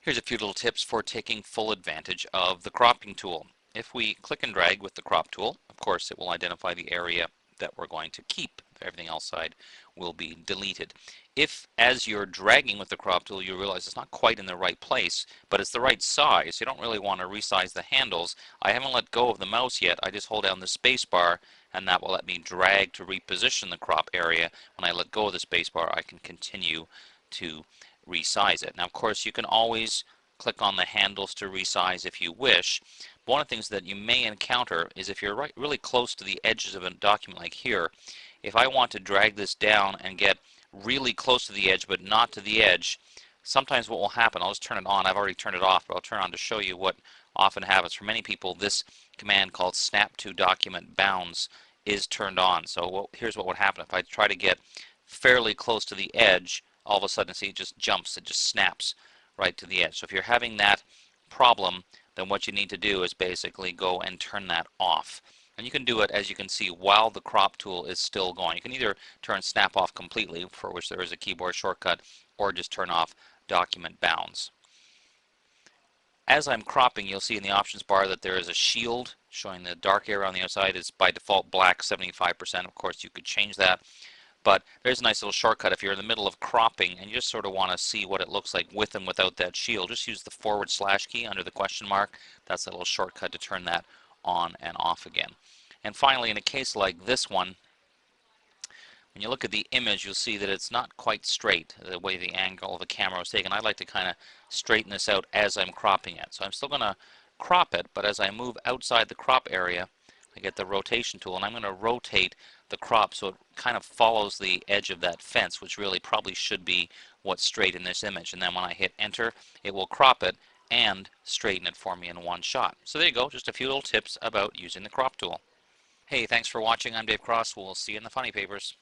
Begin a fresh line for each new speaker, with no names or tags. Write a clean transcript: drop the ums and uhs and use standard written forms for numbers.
Here's a few little tips for taking full advantage of the cropping tool. If we click and drag with the crop tool, of course it will identify the area that we're going to keep. Everything outside will be deleted. If, as you're dragging with the crop tool, you realize it's not quite in the right place, but it's the right size, you don't really want to resize the handles. I haven't let go of the mouse yet. I just hold down the space bar and that will let me drag to reposition the crop area. When I let go of the space bar, I can continue to resize it. Now, of course, you can always click on the handles to resize if you wish. But one of the things that you may encounter is if you're really close to the edges of a document like here, if I want to drag this down and get really close to the edge but not to the edge, sometimes what will happen, I'll just turn it on. I've already turned it off, but I'll turn it on to show you what often happens. For many people, this command called snap to document bounds is turned on. So here's what would happen. If I try to get fairly close to the edge, all of a sudden, see, it just jumps, it just snaps right to the edge. So if you're having that problem, then what you need to do is basically go and turn that off. And you can do it, as you can see, while the crop tool is still going. You can either turn snap off completely, for which there is a keyboard shortcut, or just turn off document bounds. As I'm cropping, you'll see in the options bar that there is a shield showing the dark area on the outside is by default black, 75%. Of course, you could change that. But there's a nice little shortcut if you're in the middle of cropping and you just sort of want to see what it looks like with and without that shield. Just use the / key under the question mark. That's a little shortcut to turn that on and off again. And finally, in a case like this one, when you look at the image, you'll see that it's not quite straight the way the angle of the camera was taken. I like to kind of straighten this out as I'm cropping it. So I'm still going to crop it, but as I move outside the crop area, I get the rotation tool, and I'm going to rotate the crop so it kind of follows the edge of that fence, which really probably should be what's straight in this image. And then when I hit enter, it will crop it and straighten it for me in one shot. So there you go, just a few little tips about using the crop tool. Hey, thanks for watching. I'm Dave Cross. We'll see you in the funny papers.